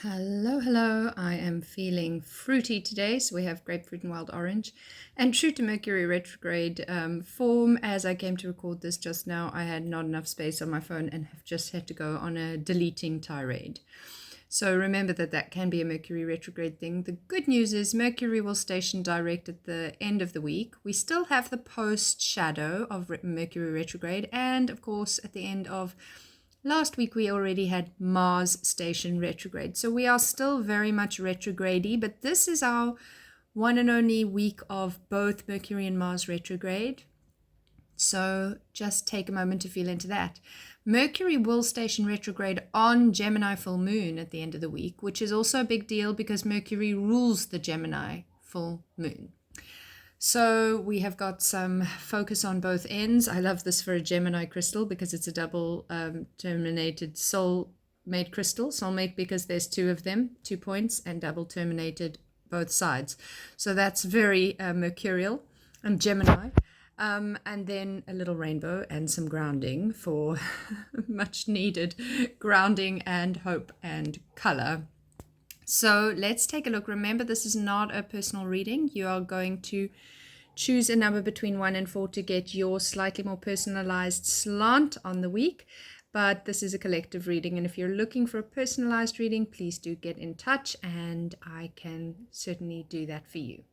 Hello, hello. I am feeling fruity today, so we have grapefruit and wild orange. And true to Mercury retrograde form, as I came to record this just now, I had not enough space on my phone and have just had to go on a deleting tirade. So remember that can be a Mercury retrograde thing. The good news is Mercury will station direct at the end of the week. We still have the post shadow of Mercury retrograde, and of course at the end of last week we already had Mars station retrograde. So we are still very much retrograde-y, but this is our one and only week of both Mercury and Mars retrograde. So just take a moment to feel into that. Mercury will station retrograde on Gemini full moon at the end of the week, which is also a big deal because Mercury rules the Gemini full moon. So we have got some focus on both ends. I love this for a Gemini crystal because it's a double terminated soulmate crystal. Soulmate because there's two of them, 2 points, and double terminated both sides. So that's very mercurial and Gemini. And then a little rainbow and some grounding for much needed grounding and hope and color. So let's take a look. Remember, this is not a personal reading. You are going to choose a number between 1 and 4 to get your slightly more personalized slant on the week. But this is a collective reading. And if you're looking for a personalized reading, please do get in touch and I can certainly do that for you.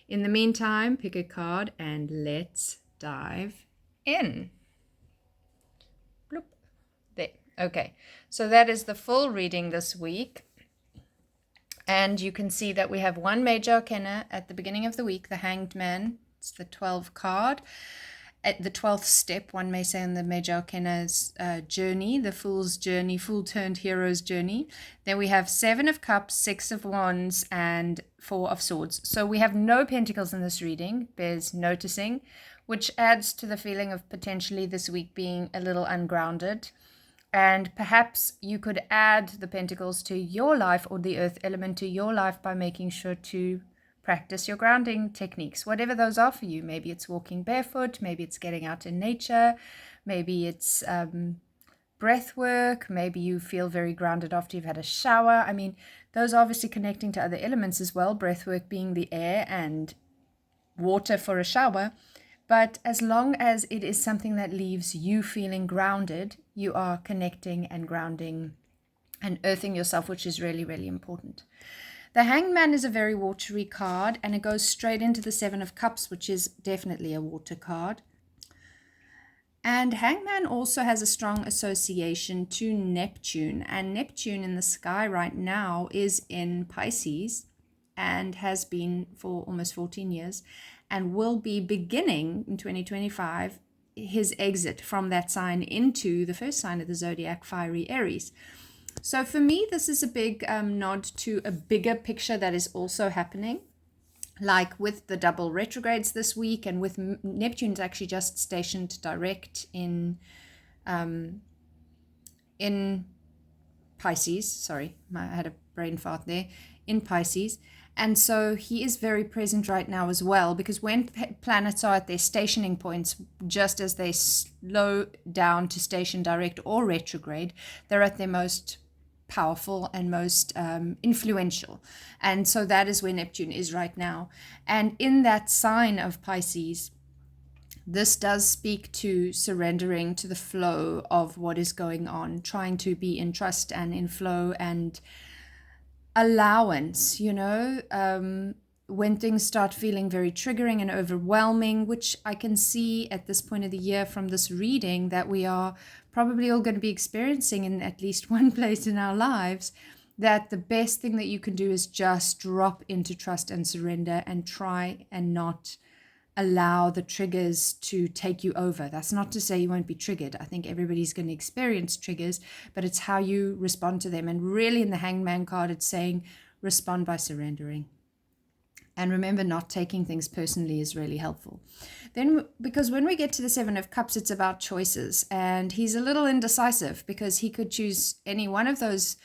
In the meantime, pick a card and let's dive in. Bloop. There. Okay. So that is the full reading this week. And you can see that we have one major arcana at the beginning of the week, the Hanged Man. It's the 12 card. At the 12th step, one may say, on the major arcana's journey, the Fool's journey, Fool-turned hero's journey. Then we have 7 of Cups, 6 of Wands, and 4 of Swords. So we have no pentacles in this reading, bears noticing, which adds to the feeling of potentially this week being a little ungrounded. And perhaps you could add the pentacles to your life or the earth element to your life by making sure to practice your grounding techniques, whatever those are for you. Maybe it's walking barefoot, maybe it's getting out in nature, maybe it's breath work, maybe you feel very grounded after you've had a shower. I mean, those are obviously connecting to other elements as well, breath work being the air and water for a shower. But as long as it is something that leaves you feeling grounded, you are connecting and grounding and earthing yourself, which is really, really important. The Hanged Man is a very watery card, and it goes straight into the 7 of Cups, which is definitely a water card. And Hanged Man also has a strong association to Neptune, and Neptune in the sky right now is in Pisces and has been for almost 14 years. And will be beginning in 2025 his exit from that sign into the first sign of the zodiac, fiery Aries. So for me, this is a big nod to a bigger picture that is also happening, like with the double retrogrades this week, and with Neptune's actually just stationed direct in Pisces. Sorry, I had a brain fart there. In Pisces. And so he is very present right now as well, because when planets are at their stationing points, just as they slow down to station direct or retrograde, they're at their most powerful and most influential. And so that is where Neptune is right now. And in that sign of Pisces, this does speak to surrendering to the flow of what is going on, trying to be in trust and in flow and allowance, when things start feeling very triggering and overwhelming, which I can see at this point of the year from this reading that we are probably all going to be experiencing in at least one place in our lives, that the best thing that you can do is just drop into trust and surrender and try and not allow the triggers to take you over. That's not to say you won't be triggered. I think everybody's going to experience triggers, but it's how you respond to them. And really in the Hanged Man card, it's saying respond by surrendering. And remember, not taking things personally is really helpful. Then, because when we get to the 7 of Cups, it's about choices. And he's a little indecisive because he could choose any one of those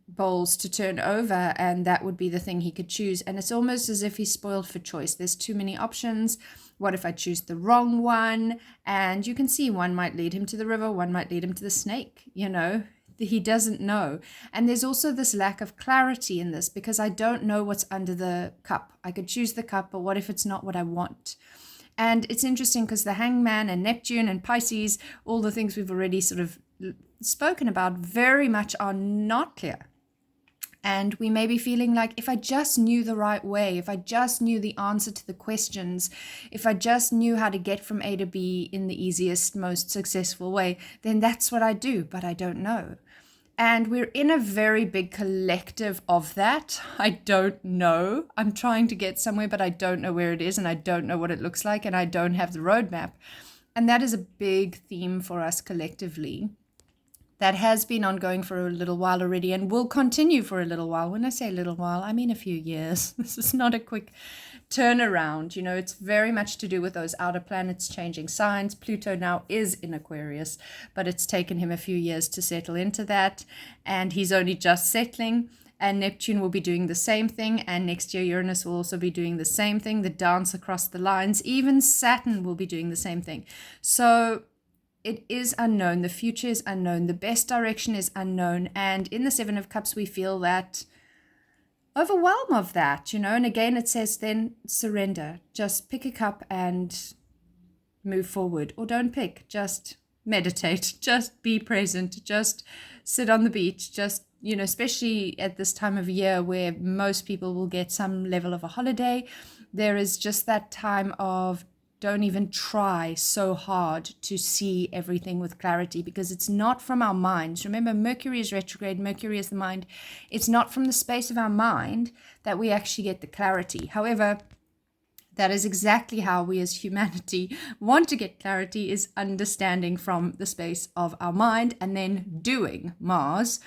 bowls to turn over, and that would be the thing he could choose. And it's almost as if he's spoiled for choice. There's too many options. What if I choose the wrong one? And you can see one might lead him to the river, one might lead him to the snake. he doesn't know. And there's also this lack of clarity in this, because I don't know what's under the cup. I could choose the cup, but what if it's not what I want? And it's interesting because the Hangman and Neptune and Pisces, all the things we've already sort of spoken about, very much are not clear. And we may be feeling like, if I just knew the right way, if I just knew the answer to the questions, if I just knew how to get from A to B in the easiest, most successful way, then that's what I do, but I don't know. And we're in a very big collective of that. I don't know. I'm trying to get somewhere, but I don't know where it is, and I don't know what it looks like, and I don't have the roadmap. And that is a big theme for us collectively. That has been ongoing for a little while already and will continue for a little while. When I say a little while, I mean a few years. This is not a quick turnaround. You know, it's very much to do with those outer planets changing signs. Pluto now is in Aquarius, but it's taken him a few years to settle into that, and he's only just settling. And Neptune will be doing the same thing, and next year Uranus will also be doing the same thing, the dance across the lines. Even Saturn will be doing the same thing. So it is unknown. The future is unknown. The best direction is unknown. And in the Seven of Cups, we feel that overwhelm of that, you know. And again, it says then surrender. Just pick a cup and move forward. Or don't pick. Just meditate. Just be present. Just sit on the beach. Just, you know, especially at this time of year where most people will get some level of a holiday, there is just that time of don't even try so hard to see everything with clarity, because it's not from our minds. Remember, Mercury is retrograde. Mercury is the mind. It's not from the space of our mind that we actually get the clarity. However, that is exactly how we as humanity want to get clarity, is understanding from the space of our mind and then doing, Mars,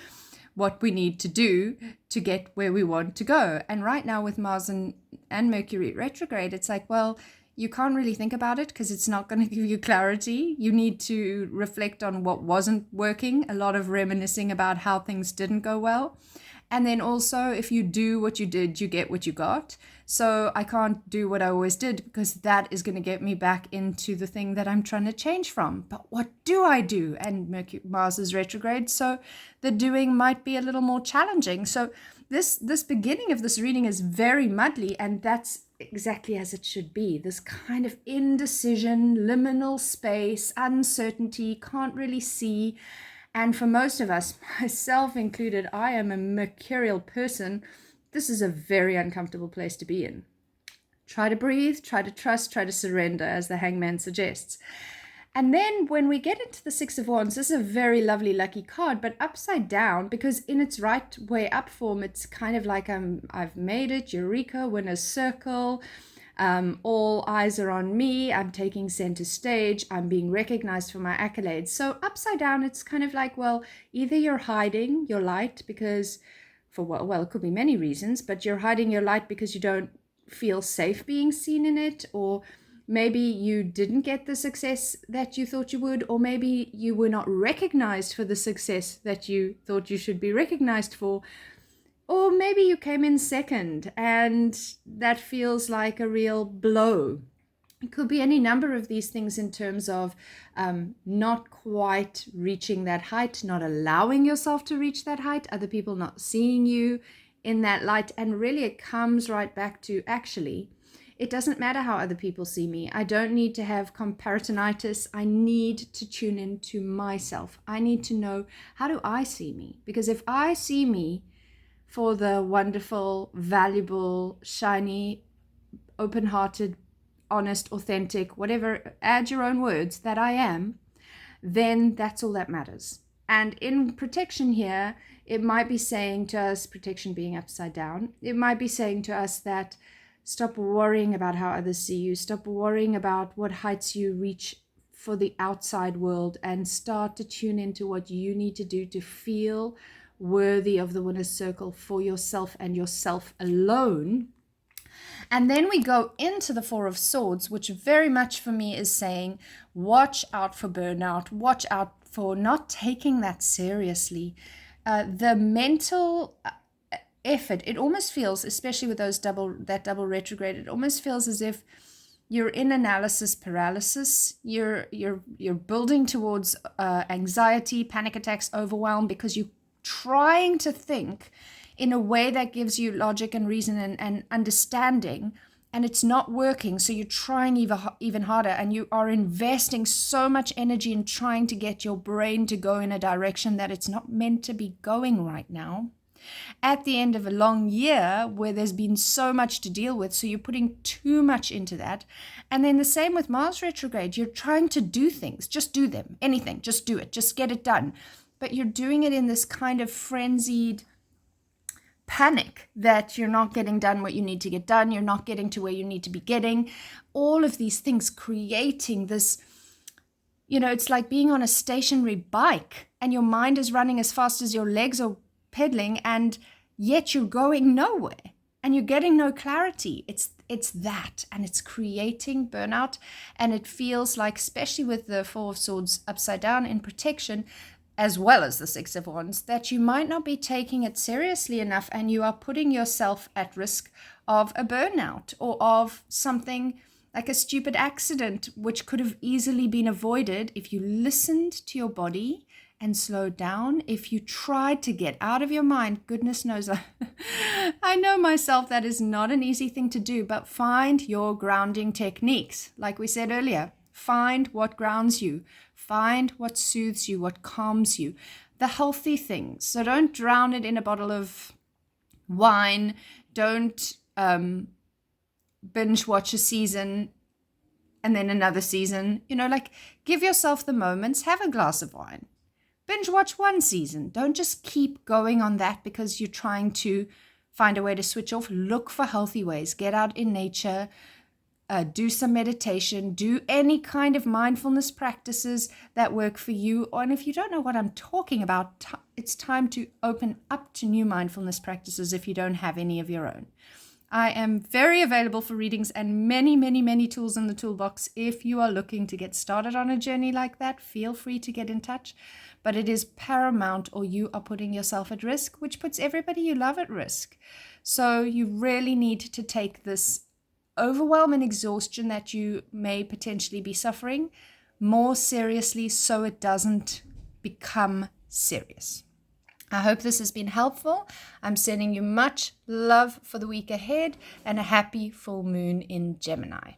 what we need to do to get where we want to go. And right now with Mars and Mercury retrograde, it's like, well, you can't really think about it because it's not going to give you clarity. You need to reflect on what wasn't working, a lot of reminiscing about how things didn't go well. And then also, if you do what you did, you get what you got. So I can't do what I always did, because that is going to get me back into the thing that I'm trying to change from. But what do I do? And Mars is retrograde, so the doing might be a little more challenging. So this beginning of this reading is very muddly, and that's exactly as it should be. This kind of indecision, liminal space, uncertainty, can't really see. And for most of us, myself included, I am a mercurial person. This is a very uncomfortable place to be in. Try to breathe, try to trust, try to surrender, as the Hangman suggests. And then when we get into the Six of Wands, this is a very lovely lucky card, but upside down, because in its right way up form, it's kind of like I've made it, eureka, winner's circle, all eyes are on me, I'm taking center stage, I'm being recognized for my accolades. So upside down, it's kind of like, well, either you're hiding your light because, well, it could be many reasons, but you're hiding your light because you don't feel safe being seen in it, or maybe you didn't get the success that you thought you would, or maybe you were not recognized for the success that you thought you should be recognized for, or maybe you came in second and that feels like a real blow. It could be any number of these things in terms of not quite reaching that height, not allowing yourself to reach that height, other people not seeing you in that light. And really it comes right back to, actually, it doesn't matter how other people see me. I don't need to have comparisonitis. I need to tune into myself. I need to know, how do I see me? Because if I see me for the wonderful, valuable, shiny, open-hearted, honest, authentic, whatever, add your own words, that I am, then that's all that matters. And in protection here, it might be saying to us, protection being upside down, it might be saying to us that stop worrying about how others see you. Stop worrying about what heights you reach for the outside world, and start to tune into what you need to do to feel worthy of the winner's circle for yourself and yourself alone. And then we go into the Four of Swords, which very much for me is saying, watch out for burnout, watch out for not taking that seriously. The mental effort, it almost feels, especially with that double retrograde, it almost feels as if you're in analysis paralysis. You're building towards anxiety, panic attacks, overwhelm, because you're trying to think in a way that gives you logic and reason and understanding, and it's not working. So you're trying even harder, and you are investing so much energy in trying to get your brain to go in a direction that it's not meant to be going right now, at the end of a long year where there's been so much to deal with. So you're putting too much into that. And then the same with Mars retrograde. You're trying to do things, just do them, anything, just do it, just get it done. But you're doing it in this kind of frenzied panic that you're not getting done what you need to get done. You're not getting to where you need to be getting. All of these things creating this, it's like being on a stationary bike and your mind is running as fast as your legs are pedaling, and yet you're going nowhere and you're getting no clarity. It's that, and it's creating burnout. And it feels like, especially with the Four of Swords upside down in protection, as well as the Six of Wands, that you might not be taking it seriously enough, and you are putting yourself at risk of a burnout or of something like a stupid accident, which could have easily been avoided if you listened to your body and slow down. If you tried to get out of your mind, goodness knows, I know myself, that is not an easy thing to do, but find your grounding techniques. Like we said earlier, find what grounds you, find what soothes you, what calms you, the healthy things. So don't drown it in a bottle of wine. Don't binge watch a season and then another season. Give yourself the moments, have a glass of wine. Binge watch one season. Don't just keep going on that because you're trying to find a way to switch off. Look for healthy ways. Get out in nature. Do some meditation. Do any kind of mindfulness practices that work for you. And if you don't know what I'm talking about, it's time to open up to new mindfulness practices if you don't have any of your own. I am very available for readings and many, many, many tools in the toolbox. If you are looking to get started on a journey like that, feel free to get in touch. But it is paramount, or you are putting yourself at risk, which puts everybody you love at risk. So you really need to take this overwhelm and exhaustion that you may potentially be suffering more seriously, so it doesn't become serious. I hope this has been helpful. I'm sending you much love for the week ahead, and a happy full moon in Gemini.